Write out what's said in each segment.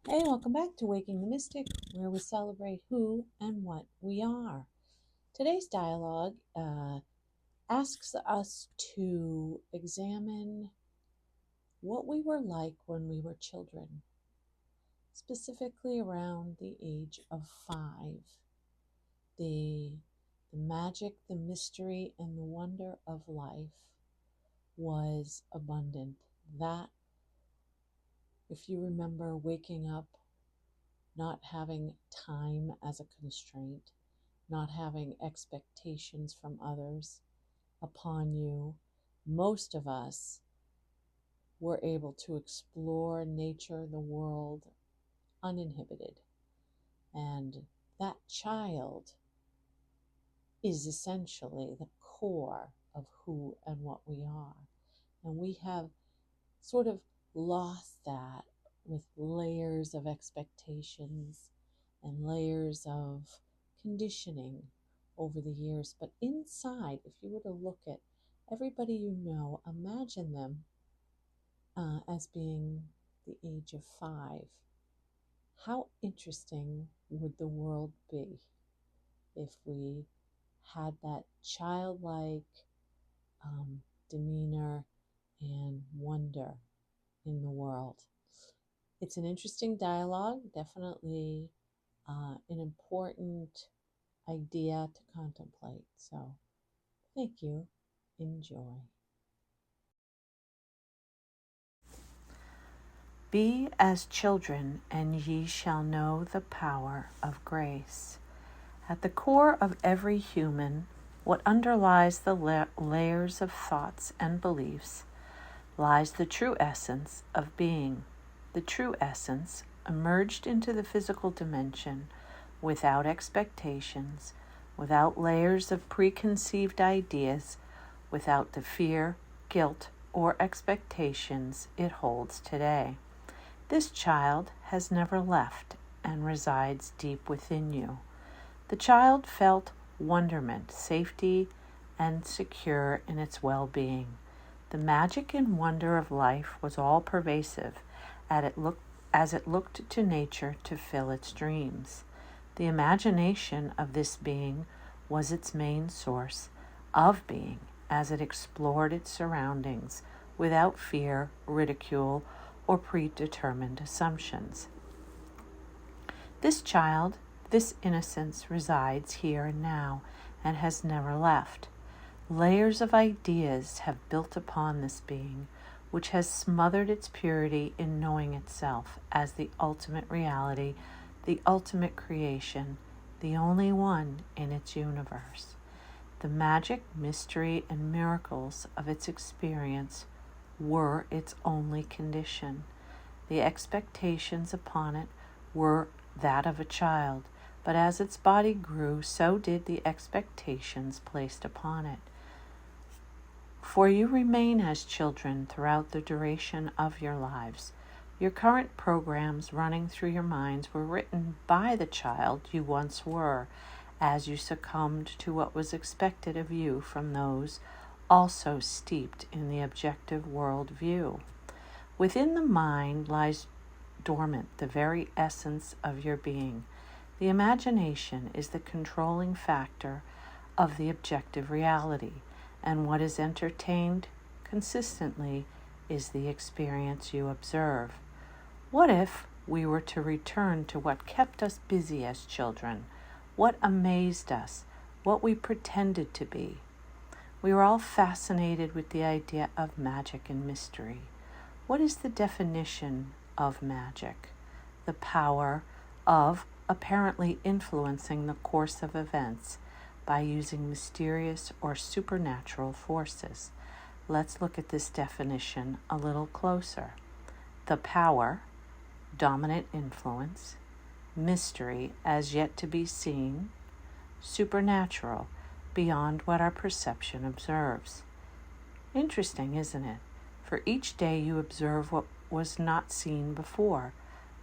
Hey, welcome back to Waking the Mystic, where we celebrate who and what we are. Today's dialogue asks us to examine what we were like when we were children, specifically around the age of 5. The, the magic, the mystery, and the wonder of life was abundant. That, if you remember waking up, not having time as a constraint, not having expectations from others upon you, most of us were able to explore nature, the world, uninhibited. And that child is essentially the core of who and what we are. And we have sort of lost that with layers of expectations and layers of conditioning over the years. But inside, if you were to look at everybody you know, imagine them as being the age of 5. How interesting would the world be if we had that childlike demeanor and wonder in the world? It's an interesting dialogue, definitely an important idea to contemplate. So, thank you. Enjoy. Be as children, and ye shall know the power of grace. At the core of every human, what underlies the layers of thoughts and beliefs, lies the true essence of being. The true essence emerged into the physical dimension without expectations, without layers of preconceived ideas, without the fear, guilt, or expectations it holds today. This child has never left and resides deep within you. The child felt wonderment, safety, and secure in its well-being. The magic and wonder of life was all pervasive as it looked to nature to fill its dreams. The imagination of this being was its main source of being as it explored its surroundings without fear, ridicule, or predetermined assumptions. This child, this innocence resides here and now and has never left. Layers of ideas have built upon this being, which has smothered its purity in knowing itself as the ultimate reality, the ultimate creation, the only one in its universe. The magic, mystery, and miracles of its experience were its only condition. The expectations upon it were that of a child, but as its body grew, so did the expectations placed upon it. For you remain as children throughout the duration of your lives. Your current programs running through your minds were written by the child you once were, as you succumbed to what was expected of you from those also steeped in the objective world view. Within the mind lies dormant the very essence of your being. The imagination is the controlling factor of the objective reality, and what is entertained consistently is the experience you observe. What if we were to return to what kept us busy as children, what amazed us, what we pretended to be? We were all fascinated with the idea of magic and mystery. What is the definition of magic? The power of apparently influencing the course of events by using mysterious or supernatural forces. Let's look at this definition a little closer. The power, dominant influence, mystery as yet to be seen, supernatural, beyond what our perception observes. Interesting, isn't it? For each day you observe what was not seen before.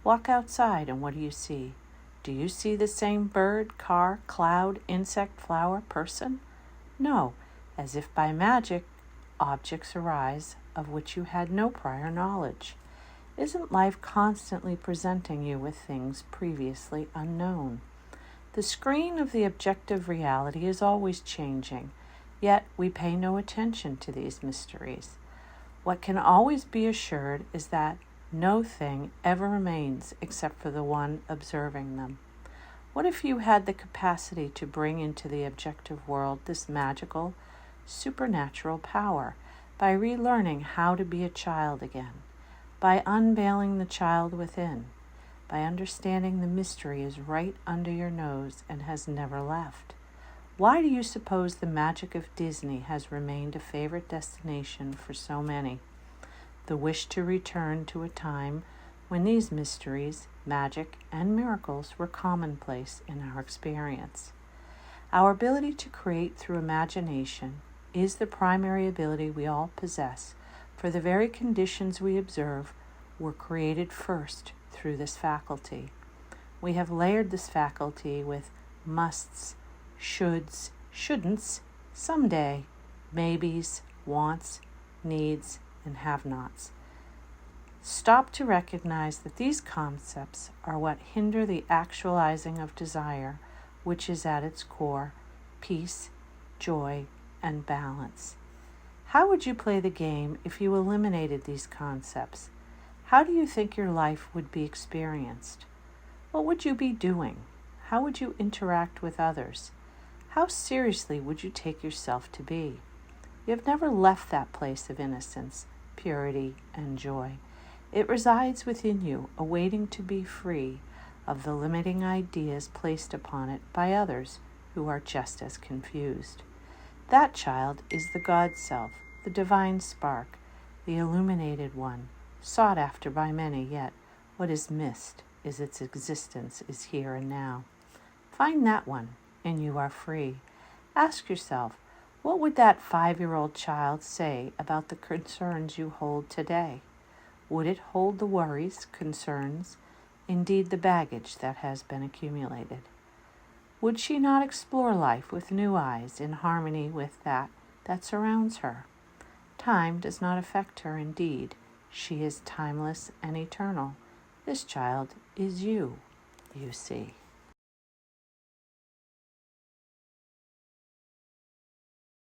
Walk outside and what do you see? Do you see the same bird, car, cloud, insect, flower, person? No, as if by magic, objects arise of which you had no prior knowledge. Isn't life constantly presenting you with things previously unknown? The screen of the objective reality is always changing, yet we pay no attention to these mysteries. What can always be assured is that no thing ever remains except for the one observing them. What if you had the capacity to bring into the objective world this magical, supernatural power by relearning how to be a child again, by unveiling the child within, by understanding the mystery is right under your nose and has never left? Why do you suppose the magic of Disney has remained a favorite destination for so many? The wish to return to a time when these mysteries, magic, and miracles were commonplace in our experience. Our ability to create through imagination is the primary ability we all possess, for the very conditions we observe were created first through this faculty. We have layered this faculty with musts, shoulds, shouldn'ts, someday, maybes, wants, needs, and have-nots. Stop to recognize that these concepts are what hinder the actualizing of desire, which is at its core peace, joy, and balance. How would you play the game if you eliminated these concepts? How do you think your life would be experienced? What would you be doing? How would you interact with others? How seriously would you take yourself to be? You have never left that place of innocence, purity, and joy. It resides within you, awaiting to be free of the limiting ideas placed upon it by others who are just as confused. That child is the God Self, the divine spark, the illuminated one, sought after by many, yet what is missed is its existence is here and now. Find that one, and you are free. Ask yourself, what would that 5-year-old child say about the concerns you hold today? Would it hold the worries, concerns, indeed the baggage that has been accumulated? Would she not explore life with new eyes in harmony with that surrounds her? Time does not affect her indeed. She is timeless and eternal. This child is you, you see.